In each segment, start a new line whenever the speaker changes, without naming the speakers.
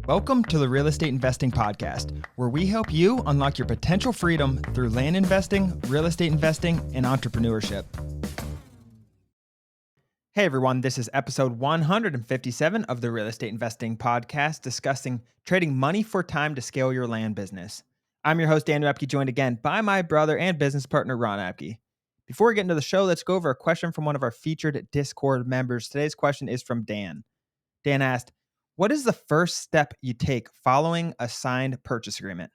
Welcome to the Real Estate Investing Podcast, where we help you unlock your potential freedom through land investing, real estate investing, and entrepreneurship. Hey everyone, this is episode 157 of the Real Estate Investing Podcast, discussing trading money for time to scale your land business. I'm your host, Daniel Apke, joined again by my brother and business partner, Ron Apke. Before we get into the show, let's go over a question from one of our featured Discord members. Today's question is from Dan. Dan asked, what is the first step you take following a signed purchase agreement?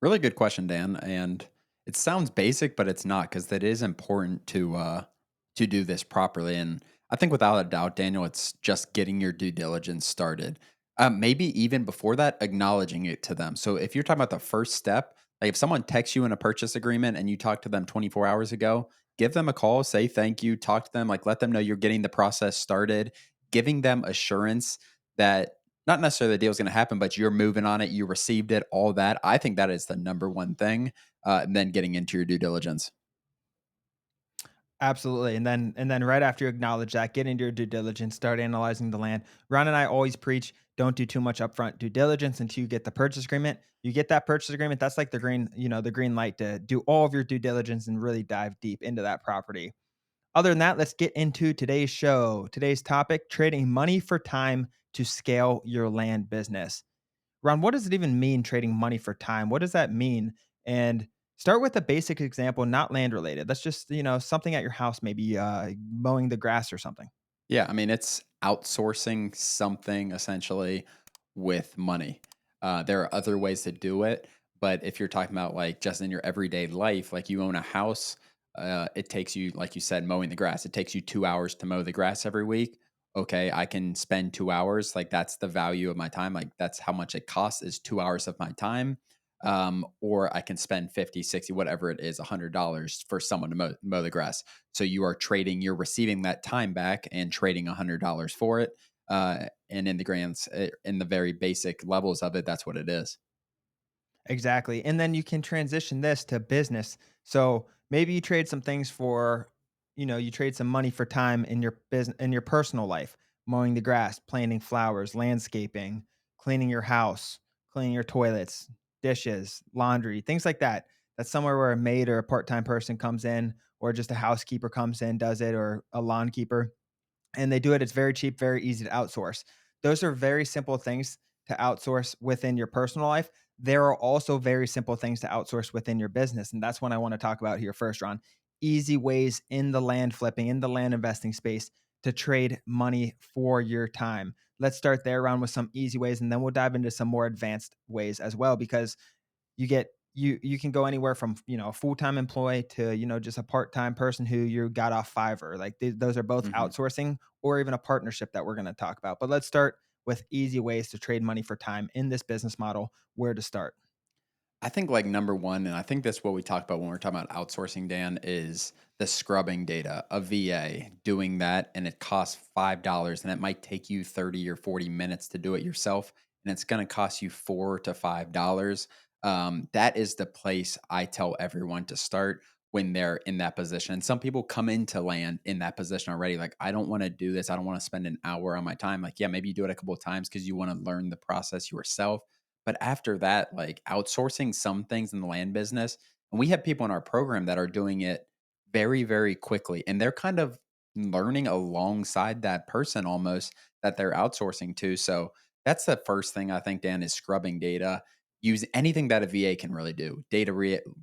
Really good question, Dan. And it sounds basic, but it's not because that is important to do this properly. And I think without a doubt, Daniel, it's just getting your due diligence started. Maybe even before that, acknowledging it to them. So if you're talking about the first step, like if someone texts you in a purchase agreement and you talked to them 24 hours ago, give them a call, say thank you, talk to them, like let them know you're getting the process started, giving them assurance that not necessarily the deal's going to happen, but you're moving on it, you received it, all that. I think that is the number one thing. And then getting into your due diligence.
Absolutely. And then right after you acknowledge that, get into your due diligence, start analyzing the land. Ron and I always preach, don't do too much upfront due diligence until you get the purchase agreement. You get that purchase agreement, that's like the green light to do all of your due diligence and really dive deep into that property. Other than that, let's get into today's show. Today's topic, trading money for time to scale your land business. Ron, what does it even mean trading money for time? What does that mean? And start with a basic example, not land related. That's just, something at your house, maybe mowing the grass or something.
Yeah, I mean, it's outsourcing something essentially with money. There are other ways to do it, but if you're talking about like just in your everyday life, like you own a house, it takes you, like you said, mowing the grass. It takes you 2 hours to mow the grass every week. Okay, I can spend 2 hours. Like that's the value of my time. Like that's how much it costs is 2 hours of my time. Or I can spend 50, 60, whatever it is, $100 for someone to mow the grass. So you are trading, you're receiving that time back and trading $100 for it. And in the very basic levels of it, that's what it is.
Exactly. And then you can transition this to business. So maybe you trade some things for, you trade some money for time in your business, in your personal life, mowing the grass, planting flowers, landscaping, cleaning your house, cleaning your toilets, dishes, laundry, things like that. That's somewhere where a maid or a part-time person comes in, or just a housekeeper comes in, does it, or a lawn keeper, and they do it. It's very cheap, very easy to outsource. Those are very simple things to outsource within your personal life. There are also very simple things to outsource within your business. And that's what I want to talk about here first, Ron. Easy ways in the land flipping, in the land investing space to trade money for your time. Let's start there, Ron, with some easy ways, and then we'll dive into some more advanced ways as well, because you can go anywhere from a full-time employee to just a part-time person who you got off Fiverr. Like those are both
Mhm.
outsourcing or even a partnership that we're going to talk about. But let's start with easy ways to trade money for time in this business model. Where to start?
I think like number one, and I think that's what we talk about when we're talking about outsourcing, Dan, is the scrubbing data, a VA doing that, and it costs $5, and it might take you 30 or 40 minutes to do it yourself, and it's going to cost you $4 to $5. That is the place I tell everyone to start when they're in that position. And some people come into land in that position already. Like, I don't want to do this. I don't want to spend an hour on my time. Like, yeah, maybe you do it a couple of times because you want to learn the process yourself, but after that, like outsourcing some things in the land business, and we have people in our program that are doing it very, very quickly. And they're kind of learning alongside that person almost that they're outsourcing to. So that's the first thing I think, Dan, is scrubbing data. Use anything that a VA can really do,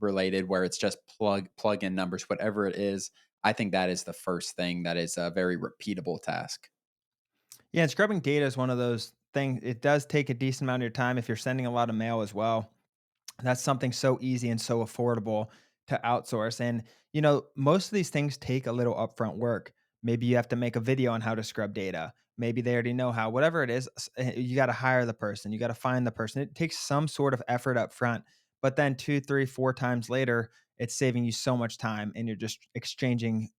related, where it's just plug in numbers, whatever it is. I think that is the first thing that is a very repeatable task.
Yeah, and scrubbing data is one of those things. It does take a decent amount of your time if you're sending a lot of mail as well. That's something so easy and so affordable to outsource. And, most of these things take a little upfront work. Maybe you have to make a video on how to scrub data. Maybe they already know how, whatever it is, you got to hire the person, you got to find the person. It takes some sort of effort up front, but then two, three, four times later, it's saving you so much time and you're just exchanging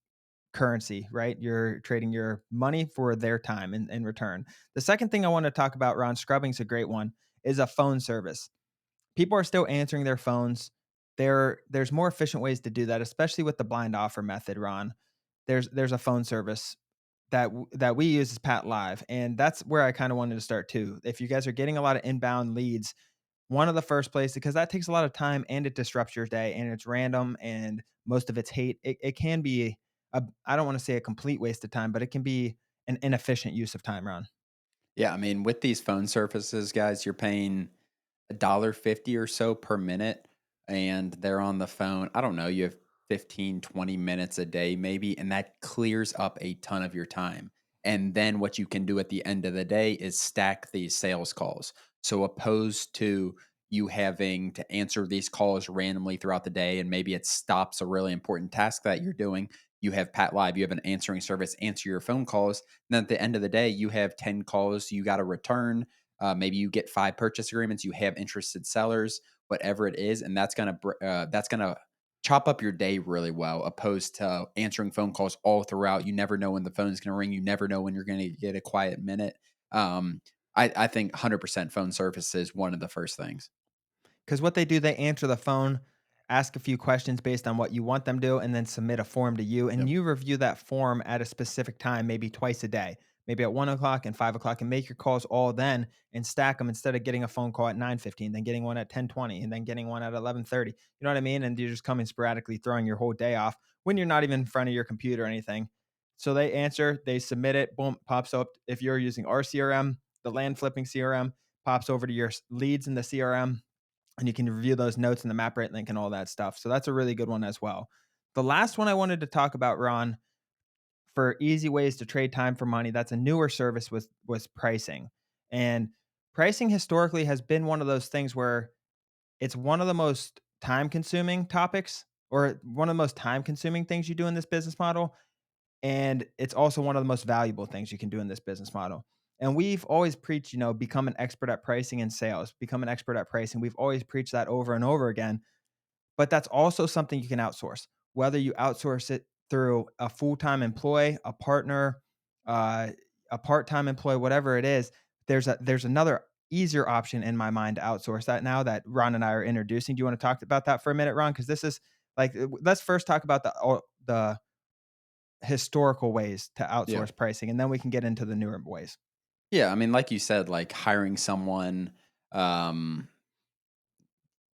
currency, right? You're trading your money for their time in return. The second thing I want to talk about, Ron, scrubbing is a great one, is a phone service. People are still answering their phones. There's more efficient ways to do that, especially with the blind offer method, Ron. There's a phone service that we use is Pat Live, and that's where I kinda wanted to start too. If you guys are getting a lot of inbound leads, one of the first places, because that takes a lot of time and it disrupts your day and it's random and most of it's hate. It can be I don't wanna say a complete waste of time, but it can be an inefficient use of time, Ron.
Yeah, I mean, with these phone services, guys, you're paying $1.50 or so per minute, and they're on the phone. I don't know, you have 15, 20 minutes a day maybe, and that clears up a ton of your time. And then what you can do at the end of the day is stack these sales calls. So opposed to you having to answer these calls randomly throughout the day and maybe it stops a really important task that you're doing, you have Pat Live, you have an answering service answer your phone calls. And then at the end of the day, you have 10 calls you got to return. Maybe you get 5 purchase agreements, you have interested sellers, whatever it is, and that's gonna chop up your day really well, opposed to answering phone calls all throughout. You never know when the phone is gonna ring. You never know when you're gonna get a quiet minute. Um, I think 100% phone service is one of the first things.
Because what they do, they answer the phone, ask a few questions based on what you want them to, and then submit a form to you. And
Yep.
you review that form at a specific time, maybe twice a day, maybe at 1 o'clock and 5 o'clock, and make your calls all then and stack them instead of getting a phone call at 9:15, then getting one at 10:20, and then getting one at 11:30. You know what I mean? And you're just coming sporadically, throwing your whole day off when you're not even in front of your computer or anything. So they answer, they submit it, boom, pops up. If you're using our CRM, the land flipping CRM pops over to your leads in the CRM, and you can review those notes in the map rate link and all that stuff. So that's a really good one as well. The last one I wanted to talk about, Ron, for easy ways to trade time for money, that's a newer service, was pricing. And pricing historically has been one of those things where it's one of the most time consuming topics, or one of the most time consuming things you do in this business model. And it's also one of the most valuable things you can do in this business model. And we've always preached, become an expert at pricing and sales, become an expert at pricing. We've always preached that over and over again. But that's also something you can outsource, whether you outsource it through a full time employee, a partner, uh, a part time employee, whatever it is. There's another easier option in my mind to outsource that now that Ron and I are introducing. Do you want to talk about that for a minute, Ron? Because this is like, let's first talk about the historical ways to
Yeah.
outsource pricing, and then we can get into the newer ways.
Yeah, I mean, like you said, like hiring someone, um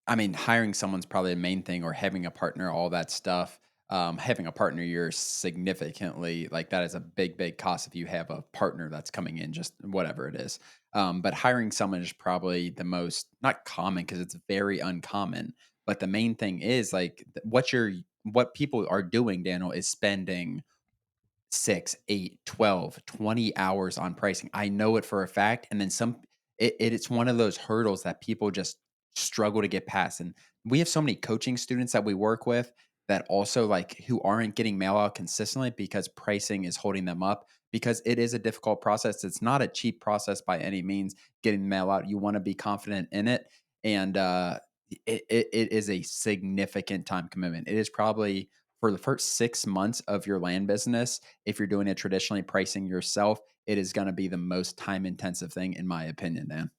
I mean, hiring someone's probably the main thing or having a partner, all that stuff. Having a partner, you're significantly like that is a big, big cost if you have a partner that's coming in, just whatever it is. But hiring someone is probably the most not common because it's very uncommon. But the main thing is like what people are doing, Daniel, is spending 6, 8, 12, 20 hours on pricing. I know it for a fact. And then it's one of those hurdles that people just struggle to get past. And we have so many coaching students that we work with that also like who aren't getting mail out consistently because pricing is holding them up because it is a difficult process. It's not a cheap process by any means getting mail out. You want to be confident in it. And it is a significant time commitment. It is probably for the first 6 months of your land business, if you're doing it traditionally pricing yourself, it is going to be the most time intensive thing, in my opinion, Dan.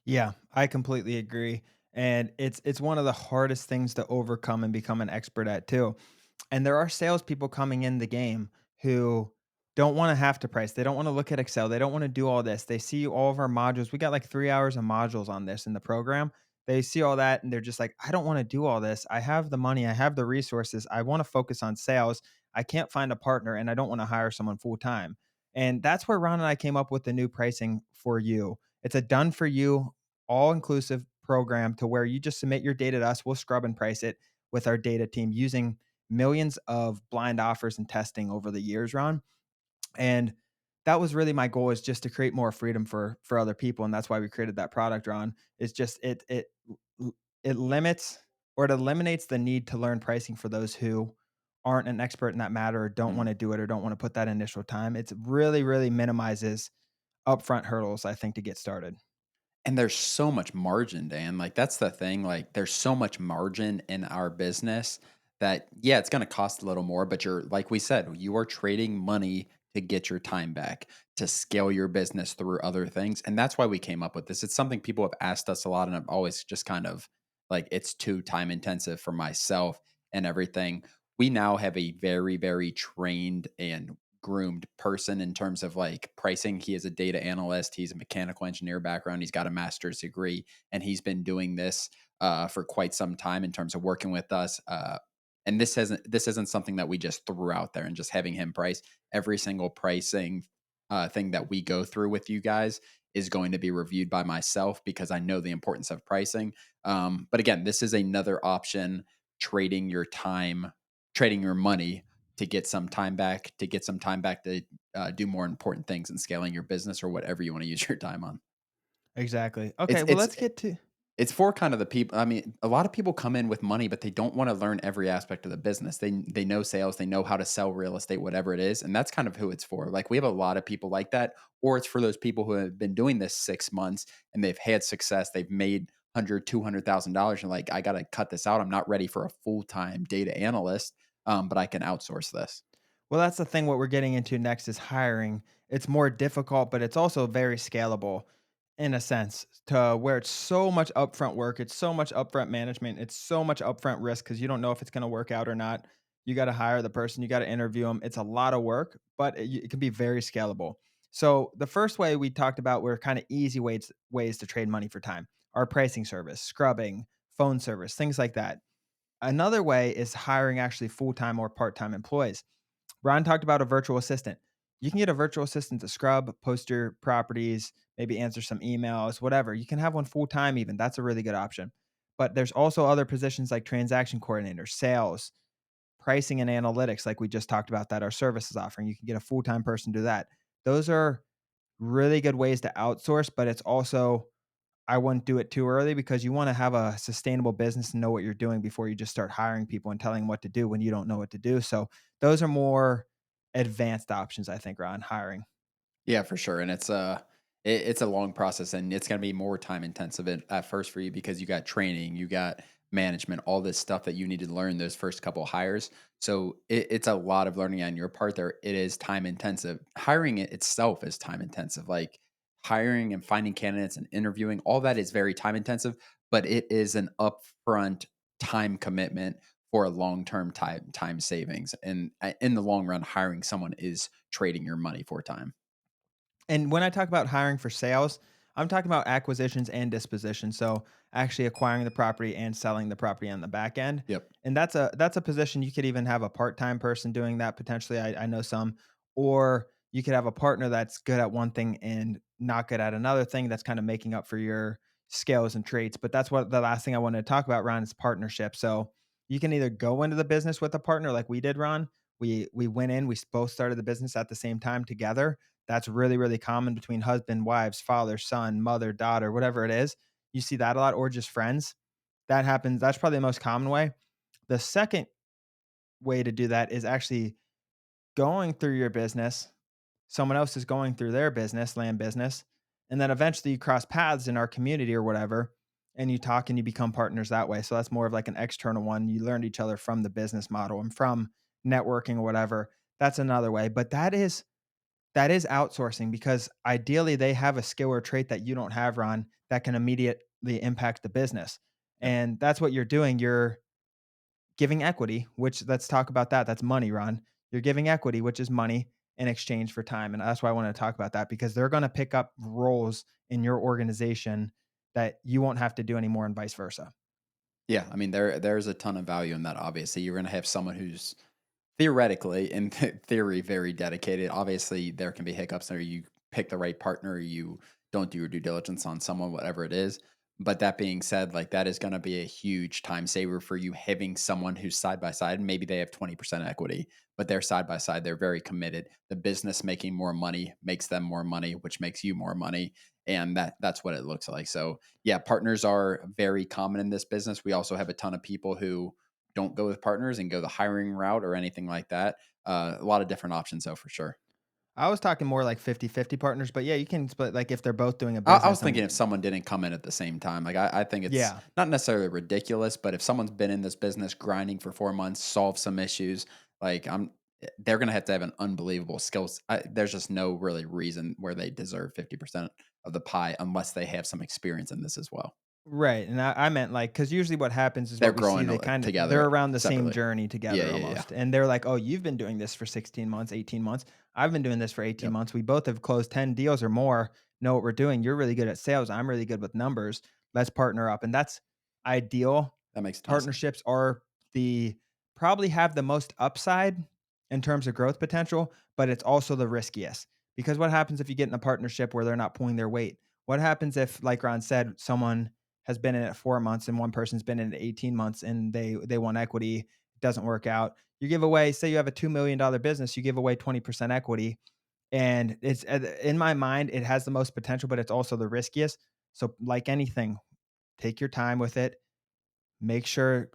Yeah, I completely agree, and it's one of the hardest things to overcome and become an expert at too. And there are salespeople coming in the game who don't want to have to price. They don't want to look at Excel. They don't want to do all this. They see all of our modules. We got like 3 hours of modules on this in the program. They see all that and they're just like, I don't want to do all this. I have the money. I have the resources. I want to focus on sales. I can't find a partner and I don't want to hire someone full time. And that's where Ron and I came up with the new pricing for you. It's a done for you, all inclusive program to where you just submit your data to us. We'll scrub and price it with our data team using millions of blind offers and testing over the years, Ron. And that was really my goal, is just to create more freedom for other people. And that's why we created that product, Ron. It's just it limits, or it eliminates the need to learn pricing for those who aren't an expert in that matter or don't want
Mhm.
to do it or don't want to put that initial time. It's really, really minimizes upfront hurdles, I think, to get started.
And there's so much margin, Dan. Like that's the thing. Like there's so much margin in our business that yeah, it's going to cost a little more, but you're like we said, you are trading money to get your time back, to scale your business through other things. And that's why we came up with this. It's something people have asked us a lot and I've always just kind of like it's too time intensive for myself and everything. We now have a very, very trained and groomed person in terms of like pricing. He is a data analyst. He's a mechanical engineer background. He's got a master's degree, and he's been doing this for quite some time in terms of working with us. And this isn't something that we just threw out there and just having him price every single pricing thing that we go through with you guys is going to be reviewed by myself because I know the importance of pricing. But again, this is another option, trading your time, trading your money to get some time back, to do more important things and scaling your business or whatever you want to use your time on.
Exactly. Okay,
It's
well,
it's
let's get to
it's for kind of the people. I mean, a lot of people come in with money, but they don't want to learn every aspect of the business. They know sales, they know how to sell real estate, whatever it is, and that's kind of who it's for. Like we have a lot of people like that, or it's for those people who have been doing this 6 months and they've had success. They've made 100, $200,000, and like I got to cut this out. I'm not ready for a full time data analyst, but I can outsource this.
Well, that's the thing. What we're getting into next is hiring. It's more difficult, but it's also very scalable in a sense to where it's so much upfront work. It's so much upfront management. It's so much upfront risk because you don't know if it's going to work out or not. You got to hire the person, you got to interview them. It's a lot of work, but it can be very scalable. So, the first way we talked about were kind of easy ways to trade money for time, our pricing service, scrubbing, phone service, things like that. Another way is hiring actually full time or part time employees. Ron talked about a virtual assistant. You can get a virtual assistant to scrub, post your properties, maybe answer some emails, whatever. You can have one full time, even. That's a really good option. But there's also other positions like transaction coordinator, sales, pricing and analytics, like we just talked about, that our service is offering. You can get a full time person to do that. Those are really good ways to outsource, but it's also I wouldn't do it too early because you wanna have a sustainable business and know what you're doing before you just start hiring people and telling them what to do when you don't know what to do. So those are more advanced options, I think, Ron, hiring.
Yeah, for sure, and it's a long process, and it's gonna be more time intensive at first for you because you got training, you got management, all this stuff that you need to learn those first couple hires. So it's a lot of learning on your part. There, it is time intensive. Hiring it itself is time intensive. Like hiring and finding candidates and interviewing, all that is very time intensive, but it is an upfront time commitment for a long term time savings. And in the long run, hiring someone is trading your money for time.
And when I talk about hiring for sales, I'm talking about acquisitions and disposition. So actually acquiring the property and selling the property on the back end.
Yep.
And that's a position you could even have a part-time person doing that potentially. I know some, or you could have a partner that's good at one thing and not good at another thing that's kind of making up for your skills and traits. But that's what the last thing I wanted to talk about, Ron, is partnership. So you can either go into the business with a partner like we did, Ron. We went in, we both started the business at the same time together. That's really, really common between husband, wives, father, son, mother, daughter, whatever it is. You see that a lot, or just friends. That happens. That's probably the most common way. The second way to do that is actually going through your business. Someone else is going through their business, land business, and then eventually you cross paths in our community or whatever, and you talk and you become partners that way. So that's more of like an external one. You learned each other from the business model and from networking or whatever. That's another way. But that is outsourcing because ideally they have a skill or trait that you don't have, Ron, that can immediately impact the business.
Yep.
And that's what you're doing. You're giving equity, which let's talk about that. That's money, Ron. You're giving equity, which is money in exchange for time. And that's why I want to talk about that because they're going to pick up roles in your organization that you won't have to do anymore and vice versa.
Yeah, I mean there's a ton of value in that. Obviously, you're going to have someone who's theoretically, in theory, very dedicated. Obviously, there can be hiccups or you pick the right partner, you don't do your due diligence on someone, whatever it is. But that being said, like that is going to be a huge time saver for you having someone who's side by side. Maybe they have 20% equity, but they're side by side. They're very committed. The business making more money makes them more money, which makes you more money. And that's what it looks like. So yeah, partners are very common in this business. We also have a ton of people who don't go with partners and go the hiring route or anything like that. A lot of different options though, for sure.
I was talking more like 50-50 partners, but yeah, you can split like if they're both doing a
I was
business
thinking
and
if someone didn't come in at the same time, like I think it's
yeah.
not necessarily ridiculous, but if someone's been in this business grinding for 4 months, solve some issues, like they're gonna have to have an unbelievable skills. There's just no really reason where they deserve 50% of the pie unless they have some experience in this as well.
Right, and I meant, like, because usually what happens is
They're
what we see,
growing
they're
together
around the same
separately.
journey
Yeah,
together
yeah, yeah.
almost, and they're like, "Oh, you've been doing this for 16 months, 18 months. I've been doing this for 18
Yep.
months. We both have closed 10 deals or more, know what we're doing. You're really good at sales, I'm really good with numbers. Let's partner up," and that's ideal.
That makes a ton of sense.
Partnerships are the probably have the most upside in terms of growth potential, but it's also the riskiest, because what happens if you get in a partnership where they're not pulling their weight? What happens if, like Ron said, someone has been in it 4 months and one person's been in it 18 months and they want equity, it doesn't work out. You give away, say you have a $2 million business, you give away 20% equity, and it's in my mind, it has the most potential, but it's also the riskiest. So like anything, take your time with it. Make sure,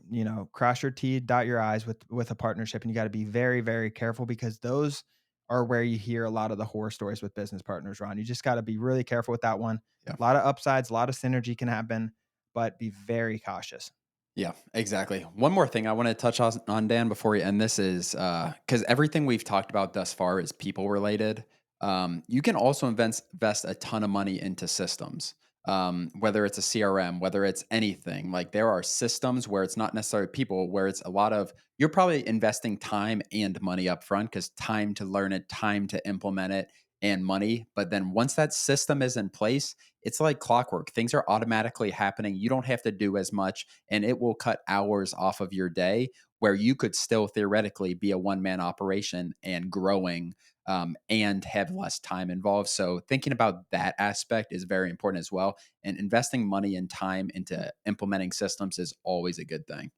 cross your T, dot your I's with a partnership, and you got to be very, very careful, because those are where you hear a lot of the horror stories with business partners, Ron. You just got to be really careful with that one.
Yeah.
A lot of upsides, a lot of synergy can happen, but be very cautious.
Yeah, exactly. One more thing I want to touch on, Dan, before we end this is because everything we've talked about thus far is people related. You can also invest a ton of money into systems, whether it's a CRM, whether it's anything. Like there are systems where it's not necessarily people, where it's a lot of you're probably investing time and money up front because time to learn it, time to implement it, and money. But then once that system is in place, it's like clockwork. Things are automatically happening. You don't have to do as much and it will cut hours off of your day where you could still theoretically be a one man operation and growing and have less time involved. So, thinking about that aspect is very important as well. And investing money and time into implementing systems is always a good thing.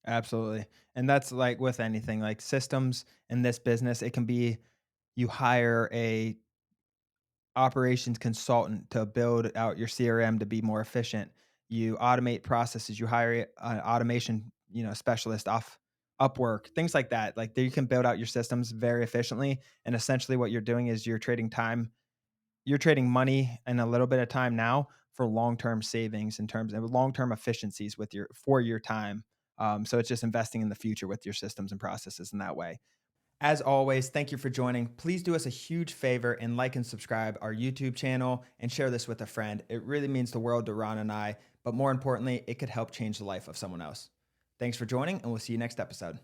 Absolutely. And that's like with anything, like systems in this business, it can be you hire a operations consultant to build out your CRM to be more efficient. You automate processes. You hire an automation, specialist off Upwork, things like that. Like there, you can build out your systems very efficiently. And essentially, what you're doing is you're trading time, you're trading money and a little bit of time now for long term savings in terms of long term efficiencies with your time. So it's just investing in the future with your systems and processes in that way. As always, thank you for joining. Please do us a huge favor and like and subscribe our YouTube channel and share this with a friend. It really means the world to Ron and I, but more importantly, it could help change the life of someone else. Thanks for joining, and we'll see you next episode.